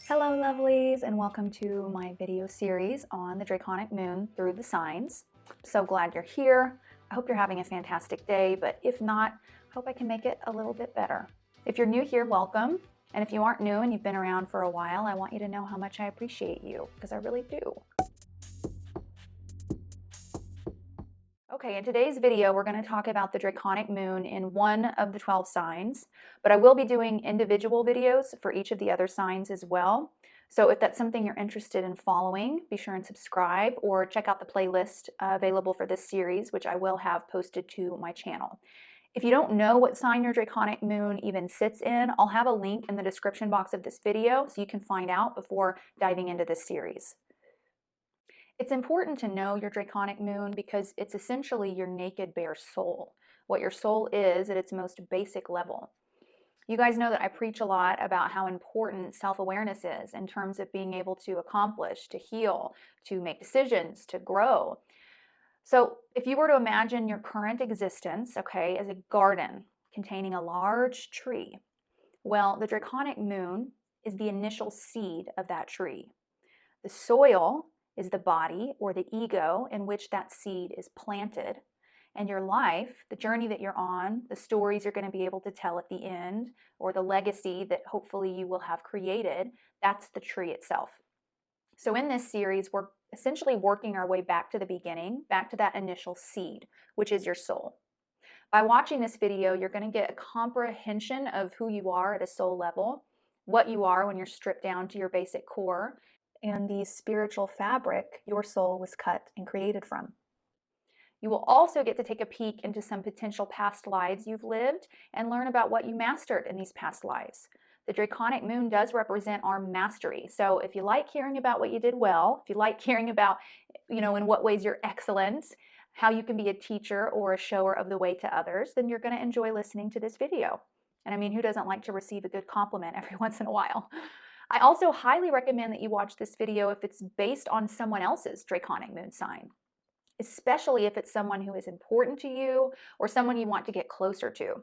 Hello lovelies, and welcome to my video series on the Draconic Moon through the signs. So glad you're here. I hope you're having a fantastic day, but if not, I hope I can make it a little bit better. If you're new here, welcome. And if you aren't new and you've been around for a while, I want you to know how much I appreciate you, because I really do. Okay, in today's video, we're going to talk about the Draconic Moon in one of the 12 signs, but I will be doing individual videos for each of the other signs as well. So if that's something you're interested in following, be sure and subscribe or check out the playlist available for this series, which I will have posted to my channel. If you don't know what sign your Draconic Moon even sits in, I'll have a link in the description box of this video so you can find out before diving into this series. It's important to know your Draconic Moon because it's essentially your naked, bare soul, what your soul is at its most basic level. You guys know that I preach a lot about how important self-awareness is in terms of being able to accomplish, to heal, to make decisions, to grow. So if you were to imagine your current existence, okay, as a garden containing a large tree, well, the Draconic Moon is the initial seed of that tree. The soil is the body or the ego in which that seed is planted. And your life, the journey that you're on, the stories you're going to be able to tell at the end, or the legacy that hopefully you will have created, that's the tree itself. So in this series, we're essentially working our way back to the beginning, back to that initial seed, which is your soul. By watching this video, you're going to get a comprehension of who you are at a soul level, what you are when you're stripped down to your basic core, and the spiritual fabric your soul was cut and created from. You will also get to take a peek into some potential past lives you've lived and learn about what you mastered in these past lives. The Draconic Moon does represent our mastery. So if you like hearing about what you did well, if you like hearing about, in what ways you're excellent, how you can be a teacher or a shower of the way to others, then you're going to enjoy listening to this video. And I mean, who doesn't like to receive a good compliment every once in a while? I also highly recommend that you watch this video if it's based on someone else's Draconic Moon sign, especially if it's someone who is important to you or someone you want to get closer to,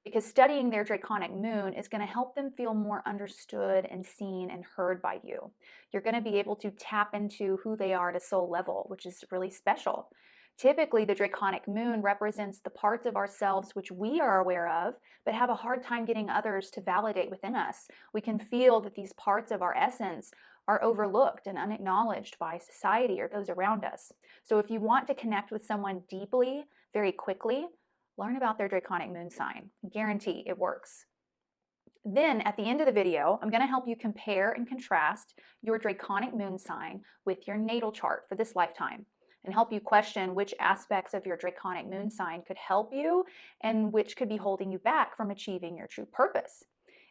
because studying their Draconic Moon is going to help them feel more understood and seen and heard by you. You're going to be able to tap into who they are at a soul level, which is really special. Typically, the Draconic Moon represents the parts of ourselves which we are aware of, but have a hard time getting others to validate within us. We can feel that these parts of our essence are overlooked and unacknowledged by society or those around us. So if you want to connect with someone deeply, very quickly, learn about their Draconic Moon sign. Guarantee it works. Then at the end of the video, I'm going to help you compare and contrast your Draconic Moon sign with your natal chart for this lifetime, and help you question which aspects of your Draconic Moon sign could help you and which could be holding you back from achieving your true purpose.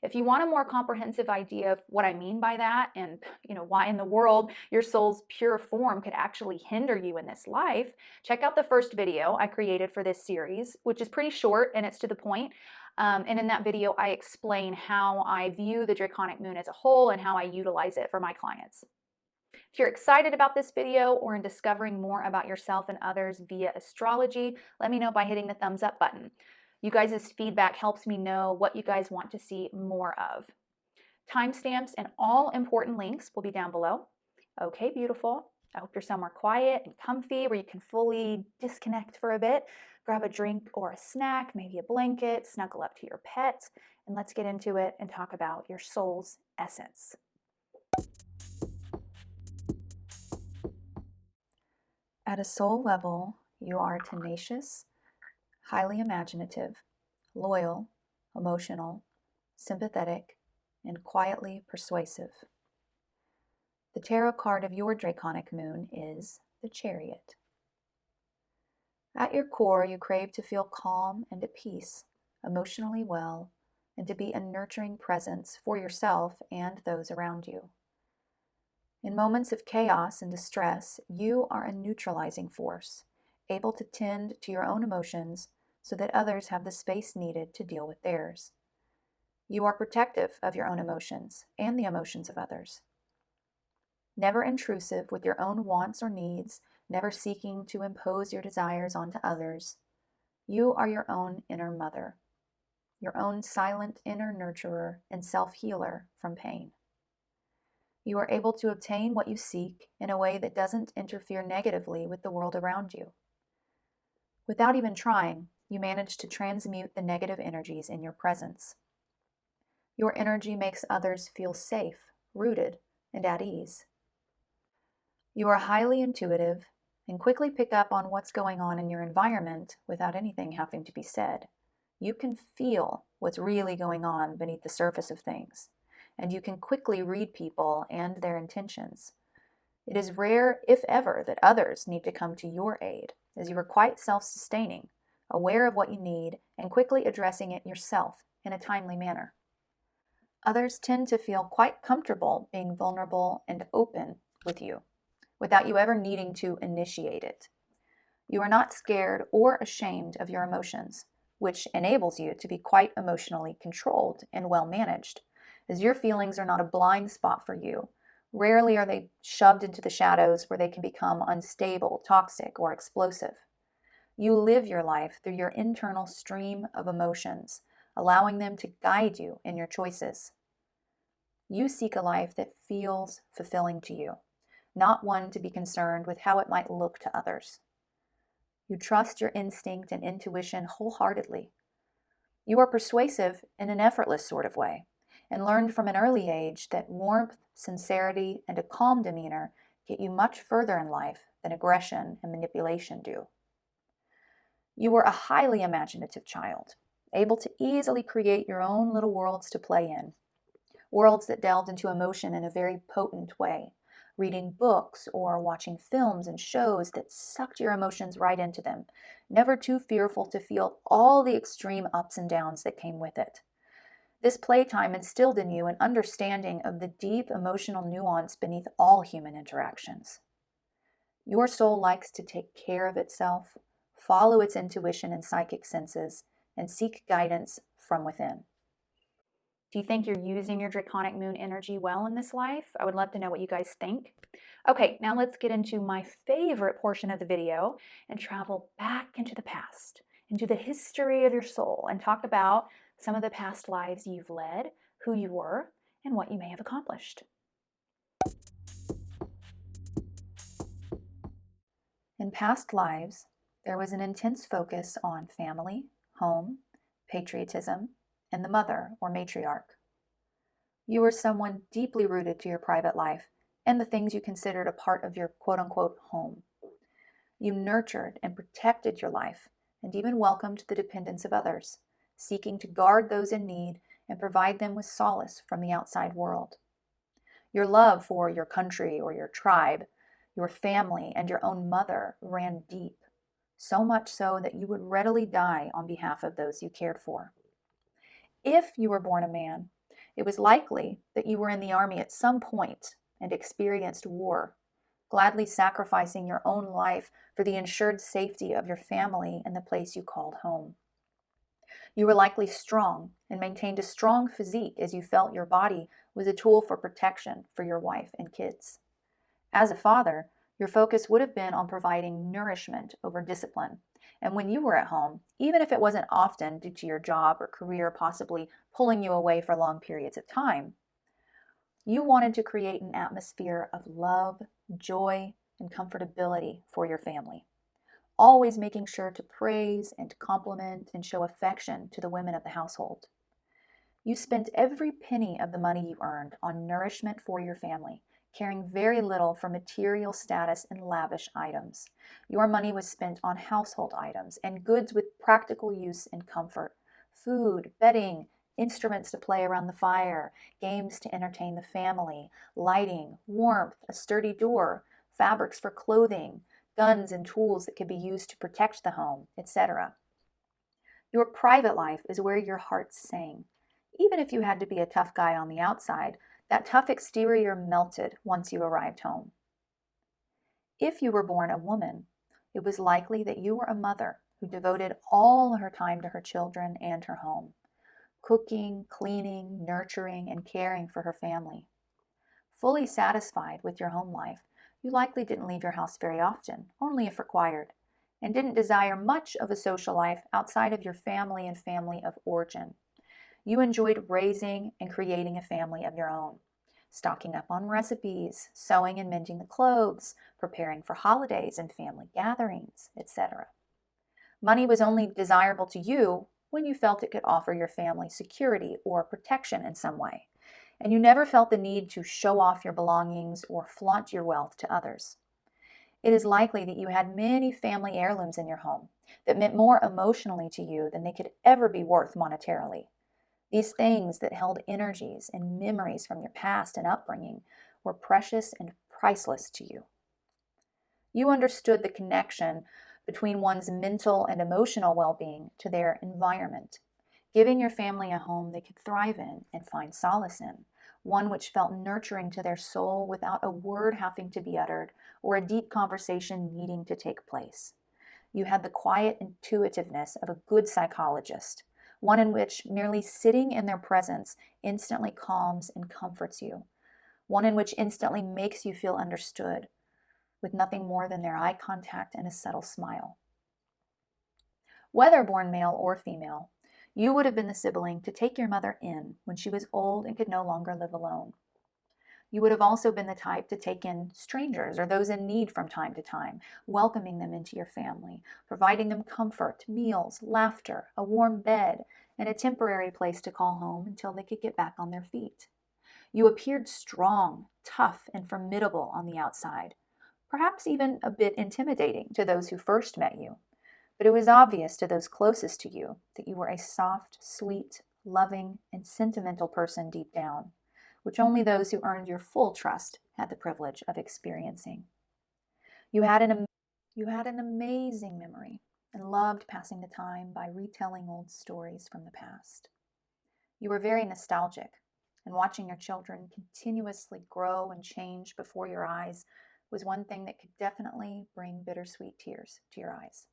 If you want a more comprehensive idea of what I mean by that and why in the world your soul's pure form could actually hinder you in this life, check out the first video I created for this series, which is pretty short and it's to the point. And in that video, I explain how I view the Draconic Moon as a whole and how I utilize it for my clients. If you're excited about this video or in discovering more about yourself and others via astrology, let me know by hitting the thumbs up button. You guys' feedback helps me know what you guys want to see more of. Timestamps and all important links will be down below. Okay, beautiful. I hope you're somewhere quiet and comfy where you can fully disconnect for a bit. Grab a drink or a snack, maybe a blanket, snuggle up to your pet, and let's get into it and talk about your soul's essence. At a soul level, you are tenacious, highly imaginative, loyal, emotional, sympathetic, and quietly persuasive. The tarot card of your Draconic Moon is the Chariot. At your core, you crave to feel calm and at peace, emotionally well, and to be a nurturing presence for yourself and those around you. In moments of chaos and distress, you are a neutralizing force, able to tend to your own emotions so that others have the space needed to deal with theirs. You are protective of your own emotions and the emotions of others. Never intrusive with your own wants or needs, never seeking to impose your desires onto others. You are your own inner mother, your own silent inner nurturer and self-healer from pain. You are able to obtain what you seek in a way that doesn't interfere negatively with the world around you. Without even trying, you manage to transmute the negative energies in your presence. Your energy makes others feel safe, rooted, and at ease. You are highly intuitive and quickly pick up on what's going on in your environment without anything having to be said. You can feel what's really going on beneath the surface of things, and you can quickly read people and their intentions. It is rare, if ever, that others need to come to your aid, as you are quite self-sustaining, aware of what you need, and quickly addressing it yourself in a timely manner. Others tend to feel quite comfortable being vulnerable and open with you, without you ever needing to initiate it. You are not scared or ashamed of your emotions, which enables you to be quite emotionally controlled and well managed, as your feelings are not a blind spot for you. Rarely are they shoved into the shadows where they can become unstable, toxic, or explosive. You live your life through your internal stream of emotions, allowing them to guide you in your choices. You seek a life that feels fulfilling to you, not one to be concerned with how it might look to others. You trust your instinct and intuition wholeheartedly. You are persuasive in an effortless sort of way, and learned from an early age that warmth, sincerity, and a calm demeanor get you much further in life than aggression and manipulation do. You were a highly imaginative child, able to easily create your own little worlds to play in, worlds that delved into emotion in a very potent way, reading books or watching films and shows that sucked your emotions right into them, never too fearful to feel all the extreme ups and downs that came with it. This playtime instilled in you an understanding of the deep emotional nuance beneath all human interactions. Your soul likes to take care of itself, follow its intuition and psychic senses, and seek guidance from within. Do you think you're using your Draconic Moon energy well in this life? I would love to know what you guys think. Okay, now let's get into my favorite portion of the video and travel back into the past, into the history of your soul, and talk about some of the past lives you've led, who you were, and what you may have accomplished. In past lives, there was an intense focus on family, home, patriotism, and the mother or matriarch. You were someone deeply rooted to your private life and the things you considered a part of your quote-unquote home. You nurtured and protected your life and even welcomed the dependence of others, seeking to guard those in need and provide them with solace from the outside world. Your love for your country or your tribe, your family, and your own mother ran deep, so much so that you would readily die on behalf of those you cared for. If you were born a man, it was likely that you were in the army at some point and experienced war, gladly sacrificing your own life for the ensured safety of your family and the place you called home. You were likely strong and maintained a strong physique as you felt your body was a tool for protection for your wife and kids. As a father, your focus would have been on providing nourishment over discipline. And when you were at home, even if it wasn't often due to your job or career possibly pulling you away for long periods of time, you wanted to create an atmosphere of love, joy, and comfortability for your family, always making sure to praise and compliment and show affection to the women of the household. You spent every penny of the money you earned on nourishment for your family, caring very little for material status and lavish items. Your money was spent on household items and goods with practical use and comfort, food, bedding, instruments to play around the fire, games to entertain the family, lighting, warmth, a sturdy door, fabrics for clothing, guns and tools that could be used to protect the home, etc. Your private life is where your heart sang. Even if you had to be a tough guy on the outside, that tough exterior melted once you arrived home. If you were born a woman, it was likely that you were a mother who devoted all her time to her children and her home, cooking, cleaning, nurturing, and caring for her family. Fully satisfied with your home life, you likely didn't leave your house very often, only if required, and didn't desire much of a social life outside of your family and family of origin. You enjoyed raising and creating a family of your own, stocking up on recipes, sewing and mending the clothes, preparing for holidays and family gatherings, etc. Money was only desirable to you when you felt it could offer your family security or protection in some way, and you never felt the need to show off your belongings or flaunt your wealth to others. It is likely that you had many family heirlooms in your home that meant more emotionally to you than they could ever be worth monetarily. These things that held energies and memories from your past and upbringing were precious and priceless to you. You understood the connection between one's mental and emotional well-being to their environment, giving your family a home they could thrive in and find solace in, one which felt nurturing to their soul without a word having to be uttered or a deep conversation needing to take place. You had the quiet intuitiveness of a good psychologist, one in which merely sitting in their presence instantly calms and comforts you, one in which instantly makes you feel understood, with nothing more than their eye contact and a subtle smile. Whether born male or female, you would have been the sibling to take your mother in when she was old and could no longer live alone. You would have also been the type to take in strangers or those in need from time to time, welcoming them into your family, providing them comfort, meals, laughter, a warm bed, and a temporary place to call home until they could get back on their feet. You appeared strong, tough, and formidable on the outside, perhaps even a bit intimidating to those who first met you. But it was obvious to those closest to you that you were a soft, sweet, loving, and sentimental person deep down, which only those who earned your full trust had the privilege of experiencing. You had an amazing memory and loved passing the time by retelling old stories from the past. You were very nostalgic, and watching your children continuously grow and change before your eyes was one thing that could definitely bring bittersweet tears to your eyes.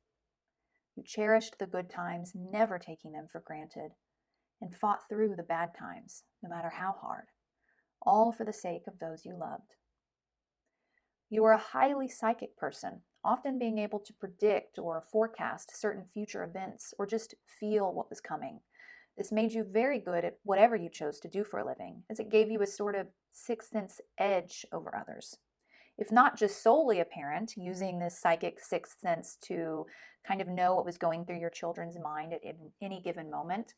You cherished the good times, never taking them for granted, and fought through the bad times, no matter how hard, all for the sake of those you loved. You were a highly psychic person, often being able to predict or forecast certain future events or just feel what was coming. This made you very good at whatever you chose to do for a living, as it gave you a sort of sixth sense edge over others. If not just solely a parent, using this psychic sixth sense to kind of know what was going through your children's mind at any given moment,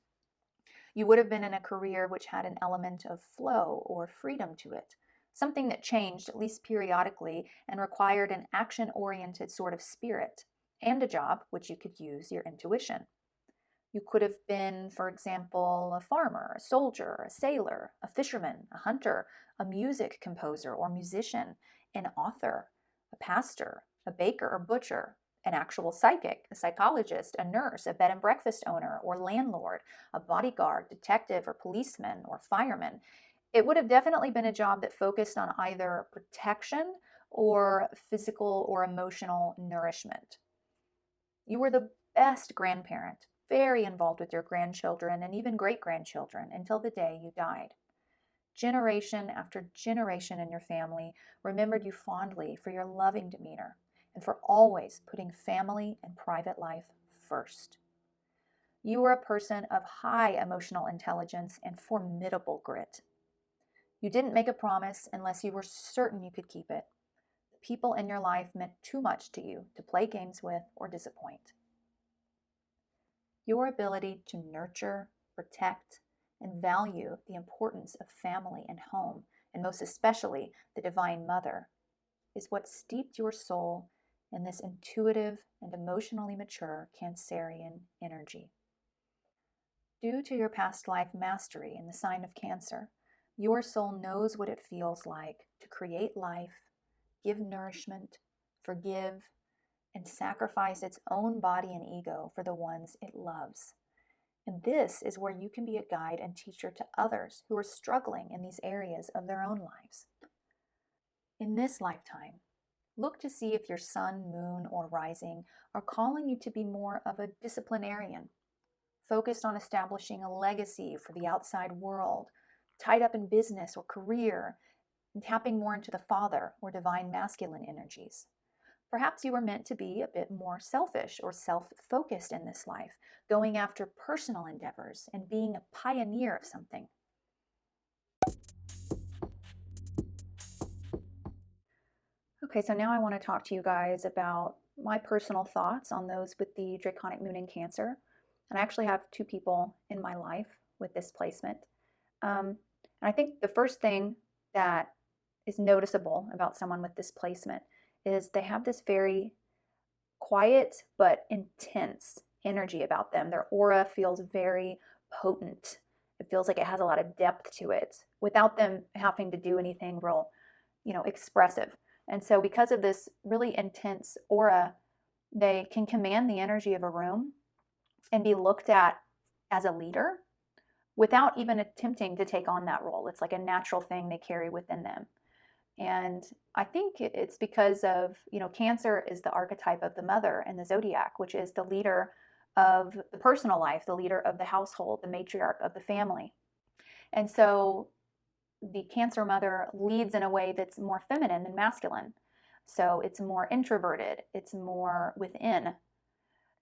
you would have been in a career which had an element of flow or freedom to it, something that changed, at least periodically, and required an action-oriented sort of spirit, and a job which you could use your intuition. You could have been, for example, a farmer, a soldier, a sailor, a fisherman, a hunter, a music composer or musician, an author, a pastor, a baker or butcher, an actual psychic, a psychologist, a nurse, a bed and breakfast owner or landlord, a bodyguard, detective or policeman or fireman. It would have definitely been a job that focused on either protection or physical or emotional nourishment. You were the best grandparent, very involved with your grandchildren and even great-grandchildren until the day you died. Generation after generation in your family remembered you fondly for your loving demeanor and for always putting family and private life first. You were a person of high emotional intelligence and formidable grit. You didn't make a promise unless you were certain you could keep it. The people in your life meant too much to you to play games with or disappoint. Your ability to nurture, protect, and value the importance of family and home, and most especially the Divine Mother, is what steeped your soul in this intuitive and emotionally mature Cancerian energy. Due to your past life mastery in the sign of Cancer, your soul knows what it feels like to create life, give nourishment, forgive, and sacrifice its own body and ego for the ones it loves. And this is where you can be a guide and teacher to others who are struggling in these areas of their own lives. In this lifetime, look to see if your sun, moon, or rising are calling you to be more of a disciplinarian, focused on establishing a legacy for the outside world, tied up in business or career, and tapping more into the father or divine masculine energies. Perhaps you were meant to be a bit more selfish or self-focused in this life, going after personal endeavors and being a pioneer of something. Okay, so now I want to talk to you guys about my personal thoughts on those with the Draconic Moon in Cancer. And I actually have two people in my life with this placement. And I think the first thing that is noticeable about someone with this placement is they have this very quiet but intense energy about them. Their aura feels very potent. It feels like it has a lot of depth to it without them having to do anything real, expressive. And so because of this really intense aura, they can command the energy of a room and be looked at as a leader without even attempting to take on that role. It's like a natural thing they carry within them. And I think it's because of, Cancer is the archetype of the mother in the zodiac, which is the leader of the personal life, the leader of the household, the matriarch of the family. And so the Cancer mother leads in a way that's more feminine than masculine. So it's more introverted, it's more within.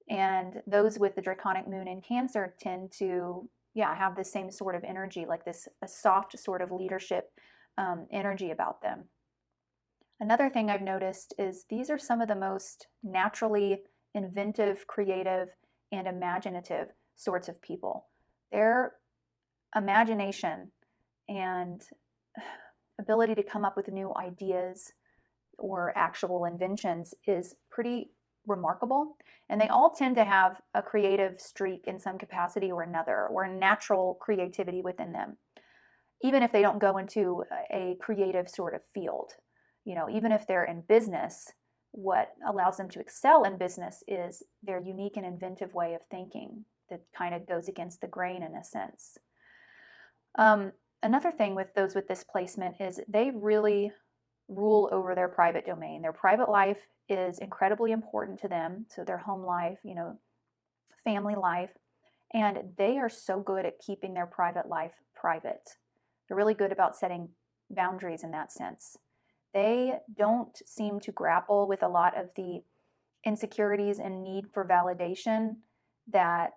And those with the Draconic moon in Cancer tend to, have the same sort of energy, like this a soft sort of leadership energy about them. Another thing I've noticed is these are some of the most naturally inventive, creative, and imaginative sorts of people. Their imagination and ability to come up with new ideas or actual inventions is pretty remarkable. And they all tend to have a creative streak in some capacity or another, or a natural creativity within them, even if they don't go into a creative sort of field. Even if they're in business, what allows them to excel in business is their unique and inventive way of thinking that kind of goes against the grain in a sense. Another thing with those with this placement is they really rule over their private domain. Their private life is incredibly important to them. So their home life, family life, and they are so good at keeping their private life private. They're really good about setting boundaries in that sense. They don't seem to grapple with a lot of the insecurities and need for validation that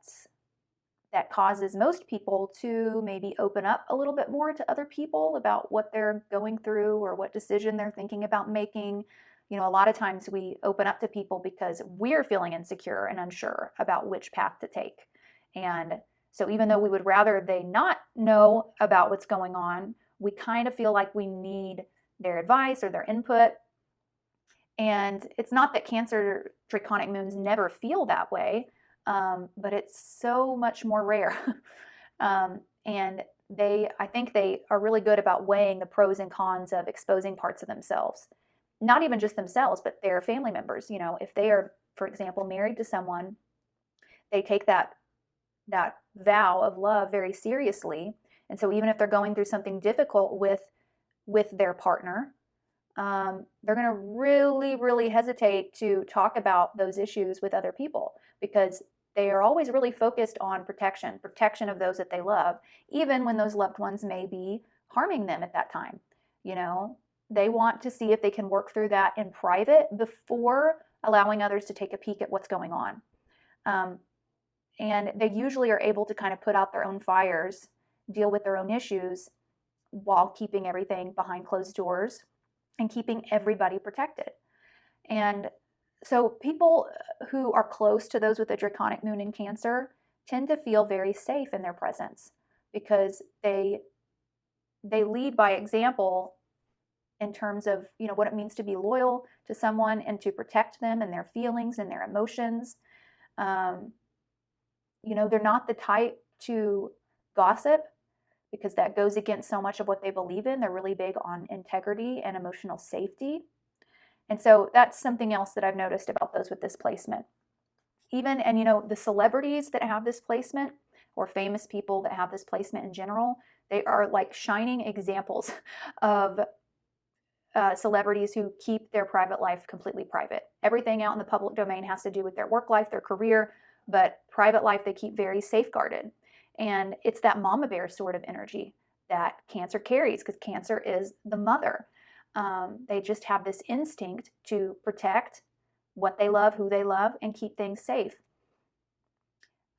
causes most people to maybe open up a little bit more to other people about what they're going through or what decision they're thinking about making. A lot of times we open up to people because we're feeling insecure and unsure about which path to take. And so even though we would rather they not know about what's going on, we kind of feel like we need their advice or their input. And it's not that Cancer Draconic moons never feel that way, but it's so much more rare. And I think they are really good about weighing the pros and cons of exposing parts of themselves. Not even just themselves, but their family members. If they are, for example, married to someone, they take that vow of love very seriously. And so even if they're going through something difficult with their partner, they're going to really, really hesitate to talk about those issues with other people because they are always really focused on protection of those that they love, even when those loved ones may be harming them at that time. They want to see if they can work through that in private before allowing others to take a peek at what's going on. And they usually are able to kind of put out their own fires, deal with their own issues while keeping everything behind closed doors and keeping everybody protected. And so people who are close to those with a Draconic moon in Cancer tend to feel very safe in their presence because they lead by example in terms of what it means to be loyal to someone and to protect them and their feelings and their emotions. They're not the type to gossip because that goes against so much of what they believe in. They're really big on integrity and emotional safety. And so that's something else that I've noticed about those with this placement. The celebrities that have this placement or famous people that have this placement in general, they are like shining examples of celebrities who keep their private life completely private. Everything out in the public domain has to do with their work life, their career, but private life they keep very safeguarded. And it's that mama bear sort of energy that Cancer carries because Cancer is the mother. They just have this instinct to protect what they love, who they love, and keep things safe.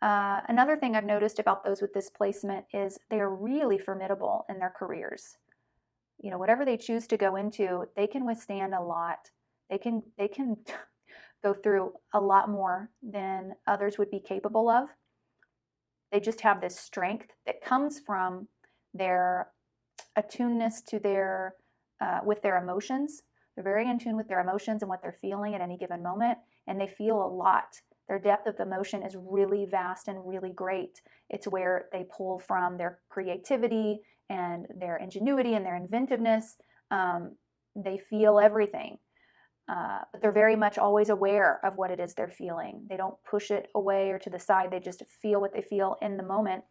Another thing I've noticed about those with this placement is they are really formidable in their careers. Whatever they choose to go into, they can withstand a lot They can go through a lot more than others would be capable of. They just have this strength that comes from their attuneness to their with their emotions. They're very in tune with their emotions and what they're feeling at any given moment, and they feel a lot. Their depth of emotion is really vast and really great. It's where they pull from their creativity and their ingenuity and their inventiveness. They feel everything. But they're very much always aware of what it is they're feeling. They don't push it away or to the side. They just feel what they feel in the moment.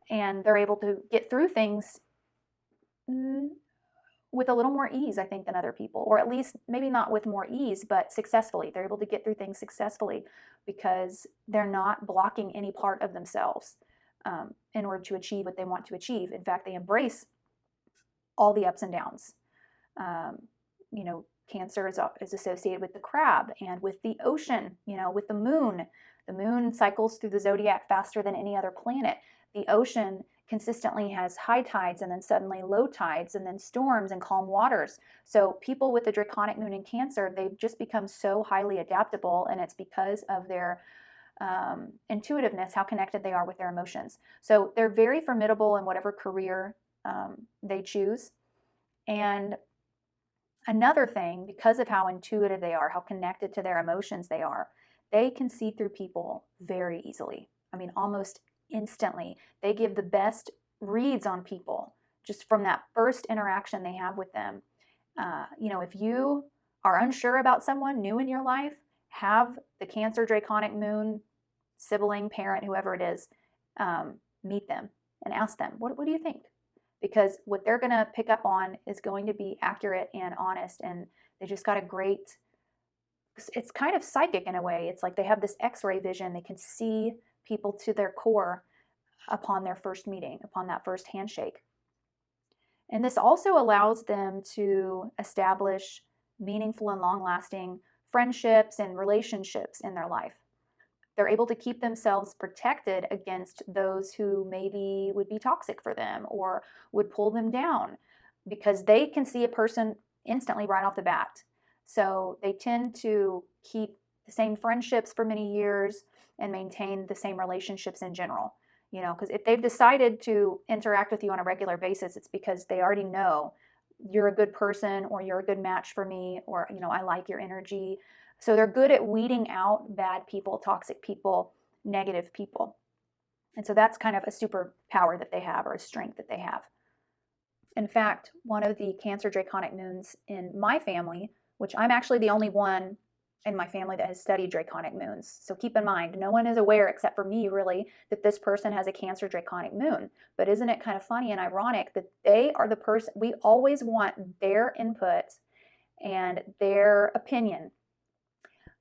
And they're able to get through things with a little more ease, I think, than other people, or at least maybe not with more ease, but successfully. They're able to get through things successfully because they're not blocking any part of themselves in order to achieve what they want to achieve. In fact, they embrace all the ups and downs. You know, Cancer is associated with the crab and with the ocean, you know, with the moon. The moon cycles through the zodiac faster than any other planet. The ocean consistently has high tides and then suddenly low tides and then storms and calm waters. So people with the Draconic moon in Cancer, they've just become so highly adaptable, and it's because of their intuitiveness, how connected they are with their emotions. So they're very formidable in whatever career they choose. And another thing, because of how intuitive they are, how connected to their emotions they can see through people very easily. I mean, almost instantly. They give the best reads on people just from that first interaction they have with them. You know, if you are unsure about someone new in your life, have the Cancer Draconic moon sibling, parent, whoever it is, meet them and ask them, what do you think? Because what they're going to pick up on is going to be accurate and honest, and they just got a great, it's kind of psychic in a way. It's like they have this x-ray vision. They can see people to their core upon their first meeting, upon that first handshake. And this also allows them to establish meaningful and long-lasting friendships and relationships in their life. They're able to keep themselves protected against those who maybe would be toxic for them or would pull them down, because they can see a person instantly right off the bat. So they tend to keep the same friendships for many years and maintain the same relationships in general. You know, because if they've decided to interact with you on a regular basis, it's because they already know you're a good person, or you're a good match for me, or, you know, I like your energy. So they're good at weeding out bad people, toxic people, negative people. And so that's kind of a superpower that they have, or a strength that they have. In fact, one of the Cancer Draconic moons in my family, which I'm actually the only one in my family that has studied Draconic moons. So keep in mind, no one is aware except for me, really, that this person has a Cancer Draconic moon. But isn't it kind of funny and ironic that they are the person, we always want their input and their opinion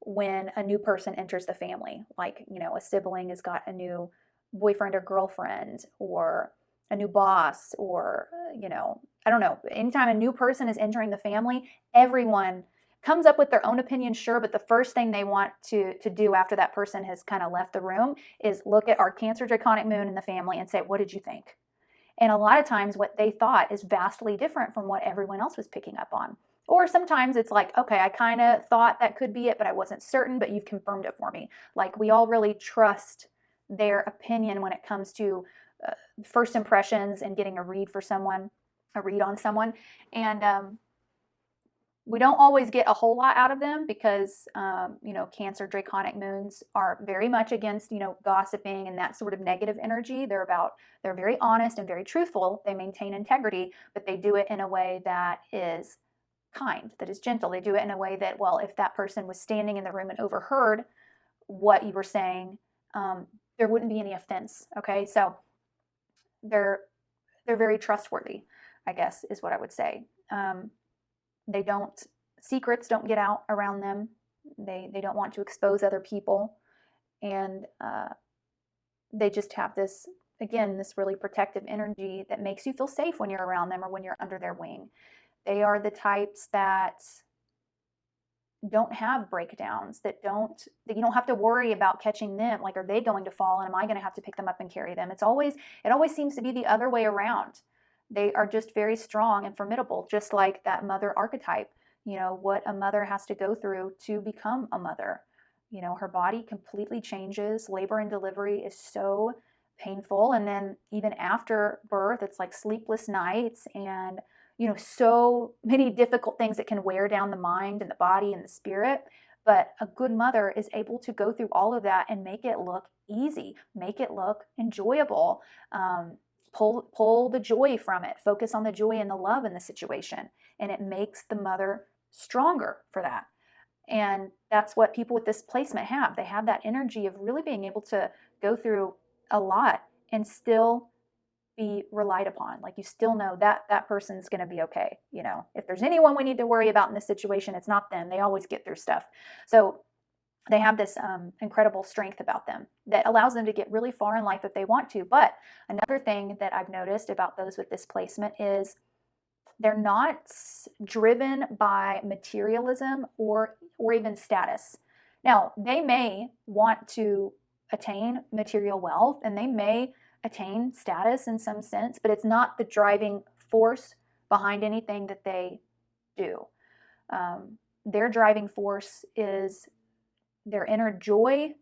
when a new person enters the family, like, you know, a sibling has got a new boyfriend or girlfriend, or a new boss, or, you know, I don't know, anytime a new person is entering the family, everyone comes up with their own opinion, sure, but the first thing they want to do after that person has kind of left the room is look at our Cancer Draconic moon in the family and say, what did you think? And a lot of times what they thought is vastly different from what everyone else was picking up on. Or sometimes it's like, okay, I kind of thought that could be it, but I wasn't certain, but you've confirmed it for me. Like, we all really trust their opinion when it comes to first impressions and getting a read on someone. And we don't always get a whole lot out of them because, you know, Cancer Draconic moons are very much against, you know, gossiping and that sort of negative energy. They're very honest and very truthful. They maintain integrity, but they do it in a way that is kind, that is gentle. They do it in a way that, well, if that person was standing in the room and overheard what you were saying, there wouldn't be any offense. Okay, so they're very trustworthy, I guess, is what I would say. Secrets don't get out around them. They don't want to expose other people, and they just have this, again, this really protective energy that makes you feel safe when you're around them or when you're under their wing. They are the types that don't have breakdowns, that you don't have to worry about catching them. Like, are they going to fall, and am I going to have to pick them up and carry them? It always seems to be the other way around. They are just very strong and formidable, just like that mother archetype. what a mother has to go through to become a mother. Her body completely changes. Labor and delivery is so painful. And then even after birth, it's like sleepless nights and, so many difficult things that can wear down the mind and the body and the spirit. But a good mother is able to go through all of that and make it look easy, make it look enjoyable. Pull the joy from it, focus on the joy and the love in the situation, and it makes the mother stronger for that. And that's what people with displacement have. They have that energy of really being able to go through a lot and still be relied upon. Like, you still know that that person's going to be okay. If there's anyone we need to worry about in this situation, it's not them. They always get through stuff. So they have this incredible strength about them that allows them to get really far in life if they want to. But another thing that I've noticed about those with displacement is they're not driven by materialism or even status. Now, they may want to attain material wealth and they may attain status in some sense, but it's not the driving force behind anything that they do. Their driving force is their inner joy,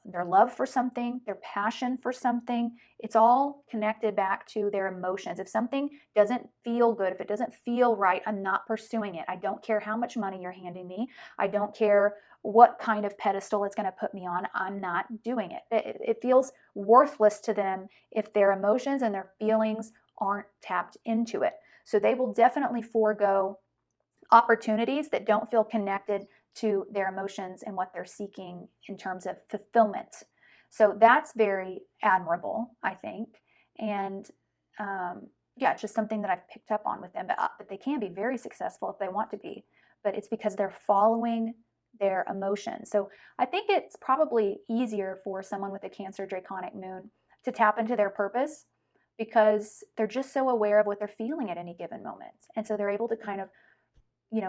their love for something, their passion for something. It's all connected back to their emotions. If something doesn't feel good, if it doesn't feel right, I'm not pursuing it. I don't care how much money you're handing me. I don't care what kind of pedestal it's going to put me on. I'm not doing it. It feels worthless to them if their emotions and their feelings aren't tapped into it. So they will definitely forego opportunities that don't feel connected to their emotions and what they're seeking in terms of fulfillment. So that's very admirable, I think. And yeah, it's just something that I've picked up on with them. But they can be very successful if they want to be. But it's because they're following their emotions. So I think it's probably easier for someone with a Cancer Draconic moon to tap into their purpose because they're just so aware of what they're feeling at any given moment. And so they're able to kind of,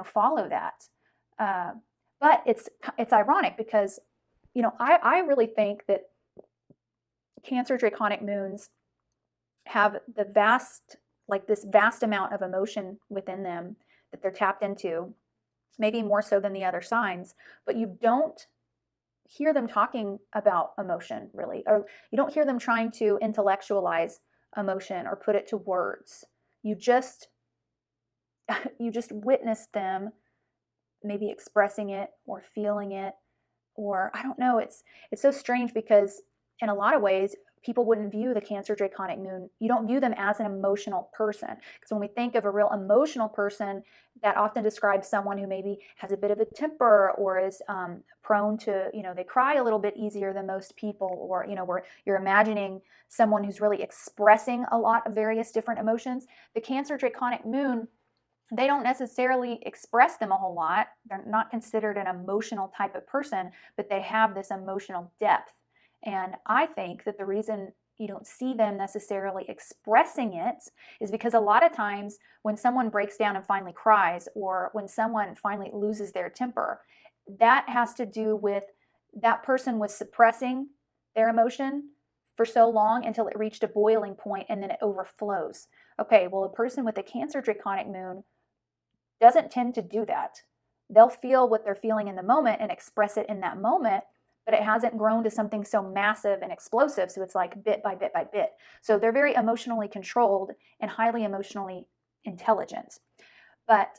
follow that. But it's ironic because, I really think that Cancer Draconic moons have this vast amount of emotion within them that they're tapped into, maybe more so than the other signs, but you don't hear them talking about emotion really, or you don't hear them trying to intellectualize emotion or put it to words. You just witness them maybe expressing it or feeling it, or I don't know. It's so strange because in a lot of ways, people wouldn't view the Cancer Draconic moon. You don't view them as an emotional person. Because when we think of a real emotional person, that often describes someone who maybe has a bit of a temper or is prone to, they cry a little bit easier than most people, or, where you're imagining someone who's really expressing a lot of various different emotions. The Cancer Draconic moon, they don't necessarily express them a whole lot. They're not considered an emotional type of person, but they have this emotional depth. And I think that the reason you don't see them necessarily expressing it is because a lot of times when someone breaks down and finally cries, or when someone finally loses their temper, that has to do with that person was suppressing their emotion for so long until it reached a boiling point and then it overflows. Okay, well, a person with a Cancer Draconic moon doesn't tend to do that. They'll feel what they're feeling in the moment and express it in that moment, but it hasn't grown to something so massive and explosive. So it's like bit by bit by bit. So they're very emotionally controlled and highly emotionally intelligent. But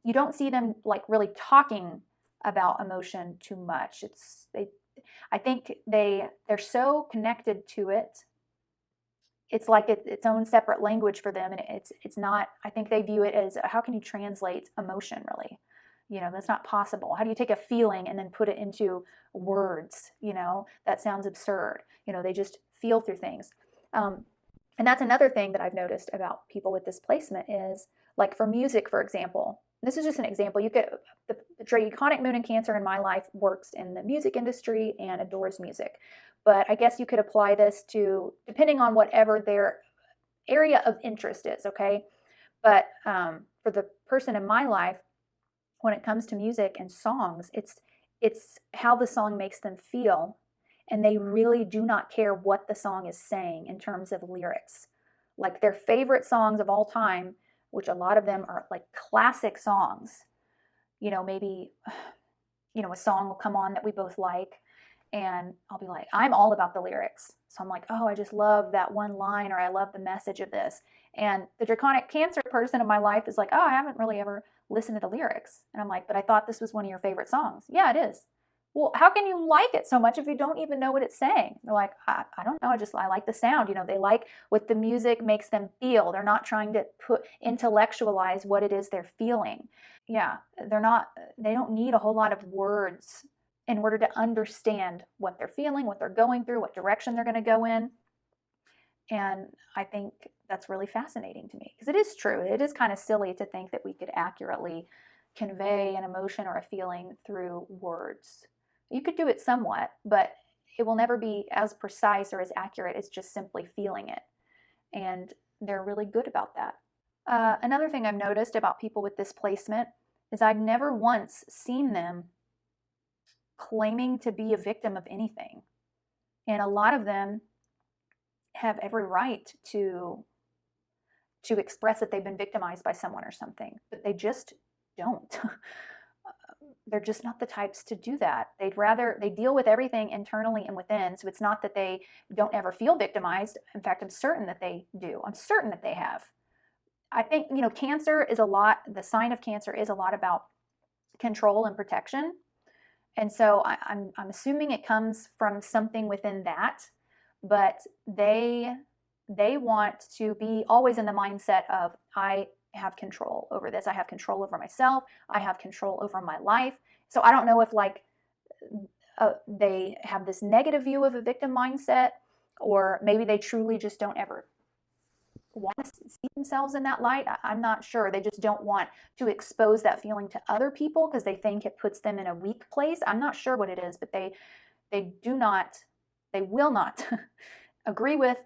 you don't see them like really talking about emotion too much. I think they're so connected to it. It's like its own separate language for them, and it's not. I think they view it as, how can you translate emotion really? That's not possible. How do you take a feeling and then put it into words? That sounds absurd. They just feel through things. And that's another thing that I've noticed about people with displacement is, like, for music, for example. This is just an example. The Draconic moon in Cancer in my life works in the music industry and adores music. But I guess you could apply this to, depending on whatever their area of interest is, okay? But for the person in my life, when it comes to music and songs, it's how the song makes them feel. And they really do not care what the song is saying in terms of lyrics. Like, their favorite songs of all time, which a lot of them are like classic songs, maybe, a song will come on that we both like, and I'll be like, I'm all about the lyrics. So I'm like, oh, I just love that one line, or I love the message of this. And the Draconic Cancer person in my life is like, oh, I haven't really ever listened to the lyrics. And I'm like, but I thought this was one of your favorite songs. Yeah, it is. Well, how can you like it so much if you don't even know what it's saying? They're like, I don't know. I like the sound. They like what the music makes them feel. They're not trying to intellectualize what it is they're feeling. Yeah, they don't need a whole lot of words in order to understand what they're feeling, what they're going through, what direction they're going to go in. And I think that's really fascinating to me, because it is true. It is kind of silly to think that we could accurately convey an emotion or a feeling through words. You could do it somewhat, but it will never be as precise or as accurate as just simply feeling it. And they're really good about that. Another thing I've noticed about people with this placement is I've never once seen them claiming to be a victim of anything. And a lot of them have every right to express that they've been victimized by someone or something, but they just don't. They're just not the types to do that. They deal with everything internally and within. So it's not that they don't ever feel victimized. In fact, I'm certain that they do. I'm certain that they have. I think, Cancer is the sign of Cancer is a lot about control and protection. And so I'm assuming it comes from something within that, but they want to be always in the mindset of, I have control over this. I have control over myself. I have control over my life. So I don't know if they have this negative view of a victim mindset, or maybe they truly just don't ever want to see themselves in that light. I'm not sure. They just don't want to expose that feeling to other people because they think it puts them in a weak place. I'm not sure what it is, but they will not agree with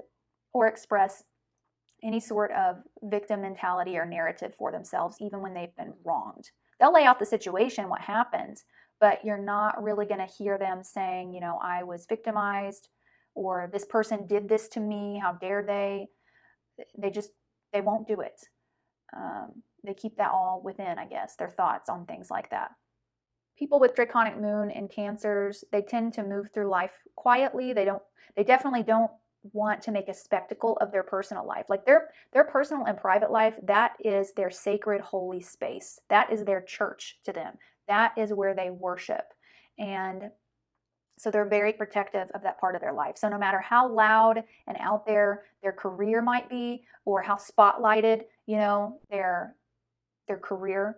or express any sort of victim mentality or narrative for themselves, even when they've been wronged. They'll lay out the situation, what happened, but you're not really going to hear them saying, I was victimized, or this person did this to me, how dare they. They won't do it. They keep that all within, I guess, their thoughts on things like that. People with Draconic Moon and Cancers, they tend to move through life quietly. They definitely don't want to make a spectacle of their personal life. Like their personal and private life, that is their sacred holy space. That is their church to them. That is where they worship. And so they're very protective of that part of their life. So no matter how loud and out there their career might be, or how spotlighted, their career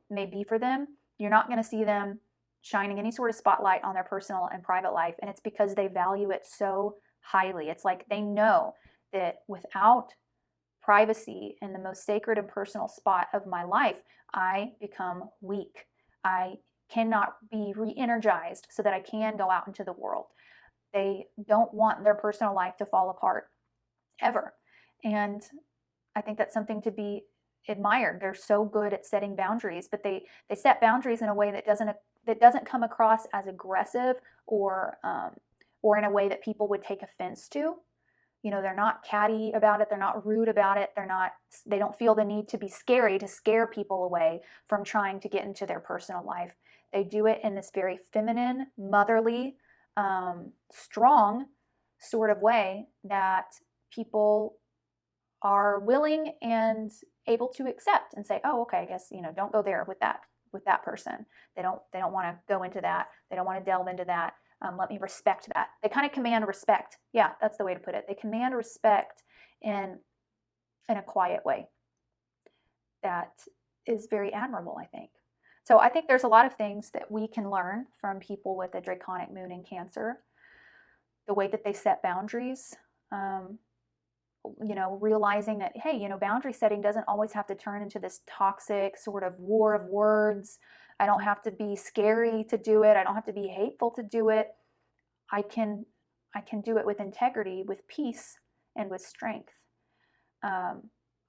may be for them, you're not going to see them shining any sort of spotlight on their personal and private life. And it's because they value it so highly. It's like they know that without privacy in the most sacred and personal spot of my life, I become weak. I cannot be re-energized so that I can go out into the world. They don't want their personal life to fall apart ever. And I think that's something to be admired. They're so good at setting boundaries, but they set boundaries in a way that doesn't come across as aggressive or in a way that people would take offense to. They're not catty about it. They're not rude about it. They don't feel the need to be scary to scare people away from trying to get into their personal life. They do it in this very feminine, motherly, strong sort of way that people are willing and able to accept and say, oh, okay, I guess, don't go there with that person. They don't want to go into that. They don't want to delve into that. Let me respect that. They kind of command respect. Yeah, that's the way to put it. They command respect in a quiet way. That is very admirable, I think. So I think there's a lot of things that we can learn from people with a Draconic Moon in Cancer. The way that they set boundaries, realizing that, hey, boundary setting doesn't always have to turn into this toxic sort of war of words. I don't have to be scary to do it. I don't have to be hateful to do it. I can do it with integrity, with peace, and with strength.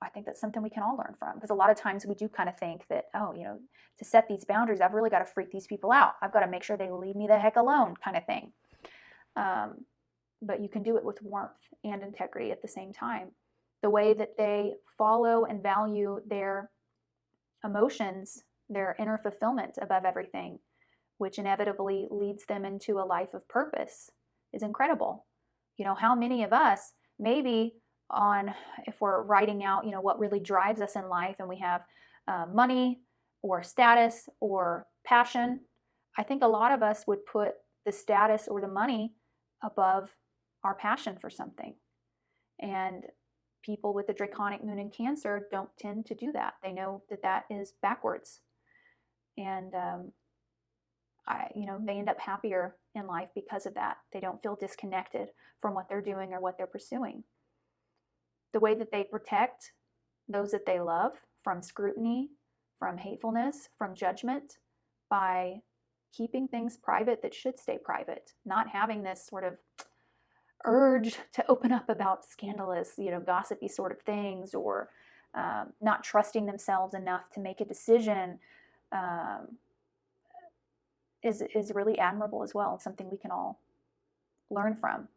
I think that's something we can all learn from, because a lot of times we do kind of think that, to set these boundaries, I've really got to freak these people out. I've got to make sure they leave me the heck alone, kind of thing. But you can do it with warmth and integrity at the same time. The way that they follow and value their emotions their inner fulfillment above everything, which inevitably leads them into a life of purpose, is incredible. You know, how many of us, maybe if we're writing out, what really drives us in life, and we have money or status or passion, I think a lot of us would put the status or the money above our passion for something. And people with the Draconic moon in Cancer don't tend to do that. They know that that is backwards. And they end up happier in life because of that. They don't feel disconnected from what they're doing or what they're pursuing. The way that they protect those that they love from scrutiny, from hatefulness, from judgment, by keeping things private that should stay private, not having this sort of urge to open up about scandalous, gossipy sort of things, or not trusting themselves enough to make a decision, is really admirable as well. It's something we can all learn from.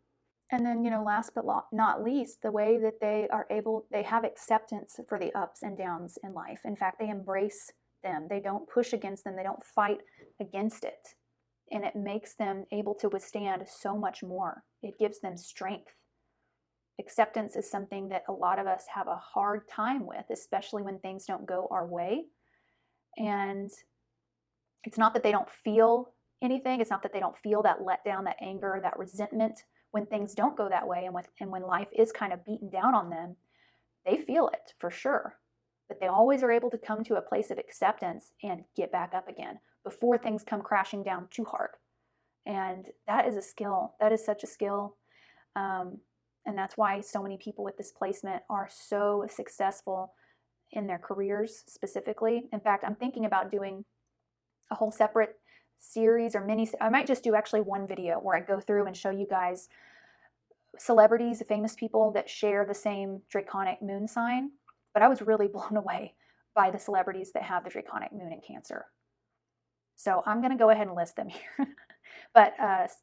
And then, last but not least, the way that they have acceptance for the ups and downs in life. In fact, they embrace them. They don't push against them. They don't fight against it. And it makes them able to withstand so much more. It gives them strength. Acceptance is something that a lot of us have a hard time with, especially when things don't go our way. And it's not that they don't feel anything. It's not that they don't feel that letdown, that anger, that resentment when things don't go that way, and when life is kind of beaten down on them. They feel it for sure. But they always are able to come to a place of acceptance and get back up again before things come crashing down too hard. And that is a skill. That is such a skill. And that's why so many people with this placement are so successful in their careers specifically. In fact, I'm thinking about doing a whole separate series or I might just do actually one video where I go through and show you guys celebrities, famous people that share the same Draconic moon sign. But I was really blown away by the celebrities that have the Draconic moon in Cancer. So I'm going to go ahead and list them here. But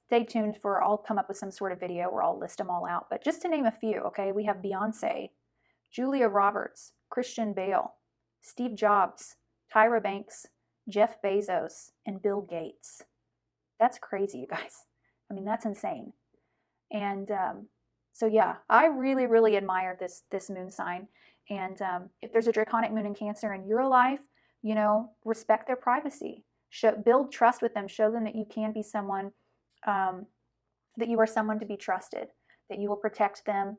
stay tuned I'll come up with some sort of video where I'll list them all out. But just to name a few, okay, we have Beyonce, Julia Roberts, Christian Bale, Steve Jobs, Tyra Banks, Jeff Bezos, and Bill Gates. That's crazy, you guys. I mean, that's insane. And so yeah, I really, really admire this moon sign. And if there's a Draconic moon in Cancer in your life, respect their privacy. Build trust with them. Show them that you can be someone, that you are someone to be trusted, that you will protect them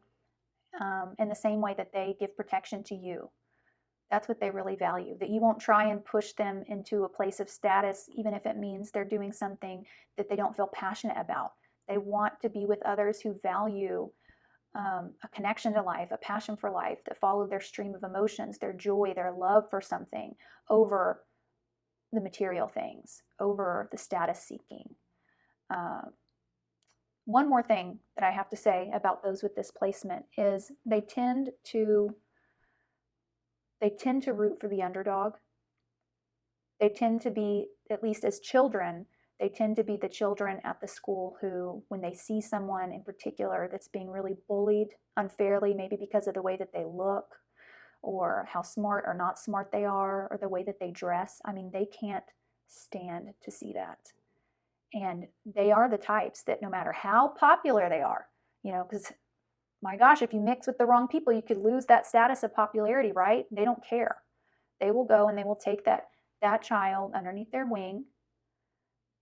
in the same way that they give protection to you. That's what they really value, that you won't try and push them into a place of status, even if it means they're doing something that they don't feel passionate about. They want to be with others who value a connection to life, a passion for life, that follow their stream of emotions, their joy, their love for something over the material things, over the status seeking. One more thing that I have to say about those with this placement is they tend to root for the underdog. They tend to be, at least as children, they tend to be the children at the school who, when they see someone in particular that's being really bullied unfairly, maybe because of the way that they look or how smart or not smart they are or the way that they dress, I mean, they can't stand to see that. And they are the types that no matter how popular they are, because my gosh, if you mix with the wrong people, you could lose that status of popularity, right? They don't care. They will go and they will take that child underneath their wing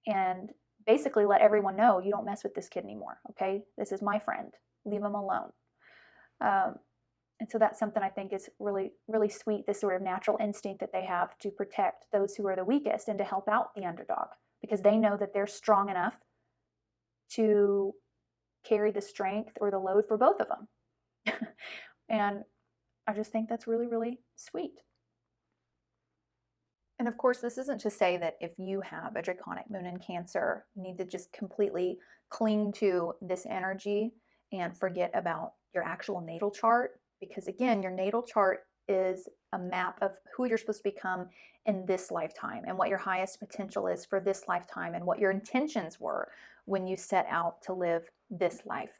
and basically let everyone know, you don't mess with this kid anymore, okay? This is my friend. Leave him alone. And so that's something I think is really, really sweet, this sort of natural instinct that they have to protect those who are the weakest and to help out the underdog, because they know that they're strong enough to carry the strength or the load for both of them. And I just think that's really, really sweet. And of course, this isn't to say that if you have a Draconic moon in Cancer, you need to just completely cling to this energy and forget about your actual natal chart. Because again, your natal chart is a map of who you're supposed to become in this lifetime and what your highest potential is for this lifetime and what your intentions were when you set out to live this life.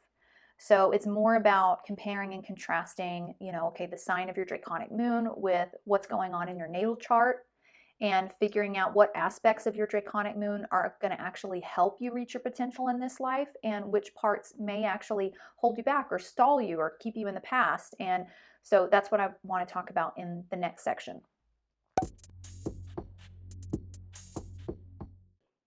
So it's more about comparing and contrasting, okay, the sign of your Draconic moon with what's going on in your natal chart, and figuring out what aspects of your Draconic moon are going to actually help you reach your potential in this life and which parts may actually hold you back or stall you or keep you in the past. And so that's what I want to talk about in the next section.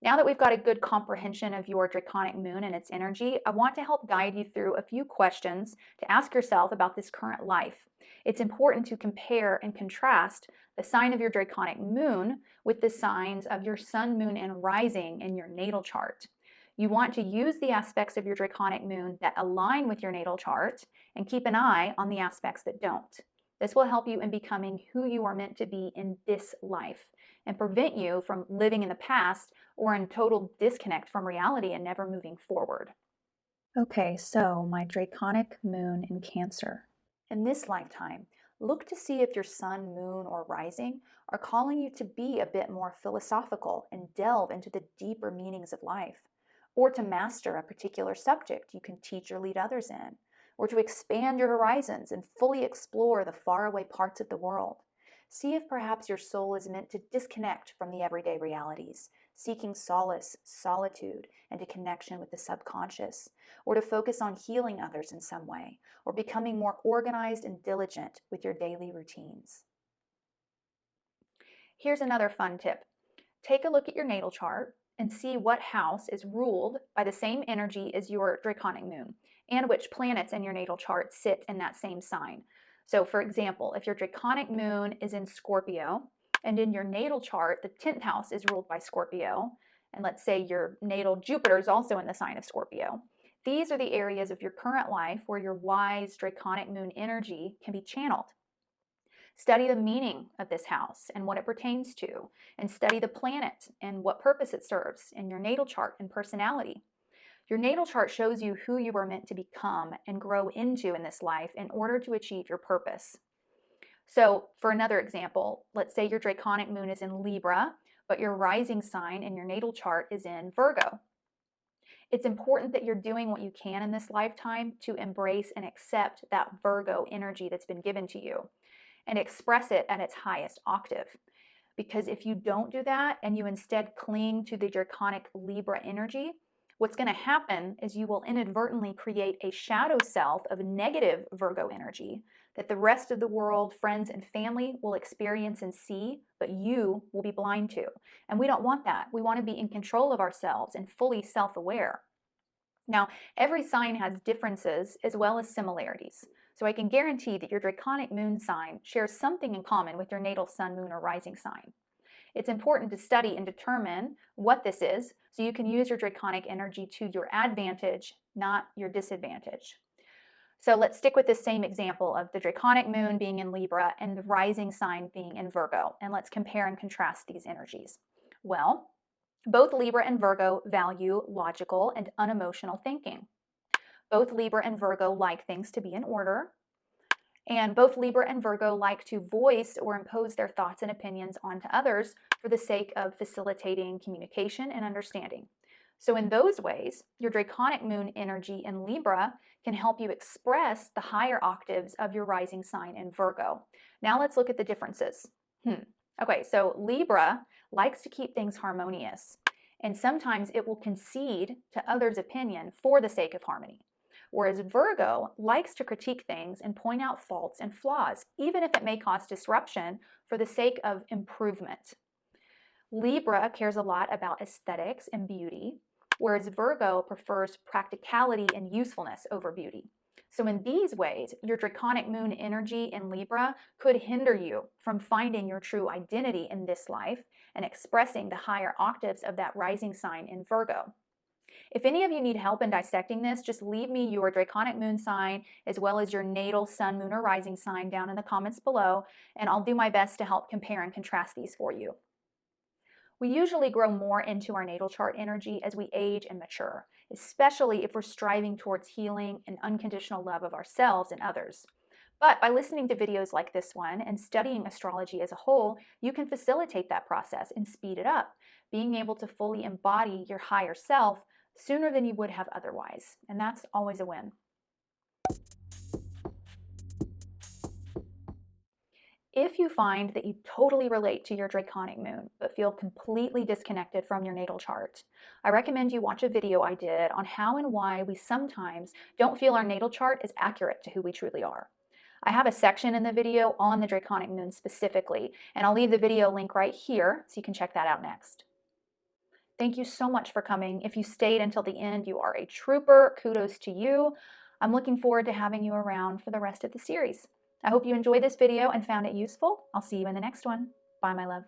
Now that we've got a good comprehension of your Draconic moon and its energy, I want to help guide you through a few questions to ask yourself about this current life. It's important to compare and contrast the sign of your Draconic moon with the signs of your sun, moon, and rising in your natal chart. You want to use the aspects of your Draconic moon that align with your natal chart and keep an eye on the aspects that don't. This will help you in becoming who you are meant to be in this life and prevent you from living in the past or in total disconnect from reality and never moving forward. Okay, so my Draconic moon in Cancer. In this lifetime, look to see if your sun, moon, or rising are calling you to be a bit more philosophical and delve into the deeper meanings of life, or to master a particular subject you can teach or lead others in, or to expand your horizons and fully explore the faraway parts of the world. See if perhaps your soul is meant to disconnect from the everyday realities, seeking solace, solitude, and a connection with the subconscious, or to focus on healing others in some way, or becoming more organized and diligent with your daily routines. Here's another fun tip. Take a look at your natal chart and see what house is ruled by the same energy as your Draconic moon, and which planets in your natal chart sit in that same sign. So for example, if your Draconic moon is in Scorpio, and in your natal chart, the 10th house is ruled by Scorpio, and let's say your natal Jupiter is also in the sign of Scorpio, these are the areas of your current life where your wise Draconic moon energy can be channeled. Study the meaning of this house and what it pertains to, and study the planet and what purpose it serves in your natal chart and personality. Your natal chart shows you who you are meant to become and grow into in this life in order to achieve your purpose. So for another example, let's say your Draconic moon is in Libra, but your rising sign in your natal chart is in Virgo. It's important that you're doing what you can in this lifetime to embrace and accept that Virgo energy that's been given to you and express it at its highest octave. Because if you don't do that and you instead cling to the Draconic Libra energy, what's going to happen is you will inadvertently create a shadow self of negative Virgo energy that the rest of the world, friends, and family will experience and see, but you will be blind to. And we don't want that. We want to be in control of ourselves and fully self-aware. Now, every sign has differences as well as similarities. So I can guarantee that your Draconic moon sign shares something in common with your natal sun, moon, or rising sign. It's important to study and determine what this is so you can use your Draconic energy to your advantage, not your disadvantage. So let's stick with this same example of the Draconic moon being in Libra and the rising sign being in Virgo, and let's compare and contrast these energies. Well, both Libra and Virgo value logical and unemotional thinking. Both Libra and Virgo like things to be in order. And both Libra and Virgo like to voice or impose their thoughts and opinions onto others for the sake of facilitating communication and understanding. So in those ways, your Draconic moon energy in Libra can help you express the higher octaves of your rising sign in Virgo. Now let's look at the differences. Okay, so Libra likes to keep things harmonious, and sometimes it will concede to others' opinion for the sake of harmony. Whereas Virgo likes to critique things and point out faults and flaws, even if it may cause disruption for the sake of improvement. Libra cares a lot about aesthetics and beauty, whereas Virgo prefers practicality and usefulness over beauty. So in these ways, your Draconic moon energy in Libra could hinder you from finding your true identity in this life and expressing the higher octaves of that rising sign in Virgo. If any of you need help in dissecting this, just leave me your Draconic moon sign as well as your natal sun, moon, or rising sign down in the comments below, and I'll do my best to help compare and contrast these for you. We usually grow more into our natal chart energy as we age and mature, especially if we're striving towards healing and unconditional love of ourselves and others. But by listening to videos like this one and studying astrology as a whole, you can facilitate that process and speed it up, being able to fully embody your higher self sooner than you would have otherwise. And that's always a win. If you find that you totally relate to your Draconic moon, but feel completely disconnected from your natal chart, I recommend you watch a video I did on how and why we sometimes don't feel our natal chart is accurate to who we truly are. I have a section in the video on the Draconic moon specifically, and I'll leave the video link right here so you can check that out next. Thank you so much for coming. If you stayed until the end, you are a trooper. Kudos to you. I'm looking forward to having you around for the rest of the series. I hope you enjoyed this video and found it useful. I'll see you in the next one. Bye, my love.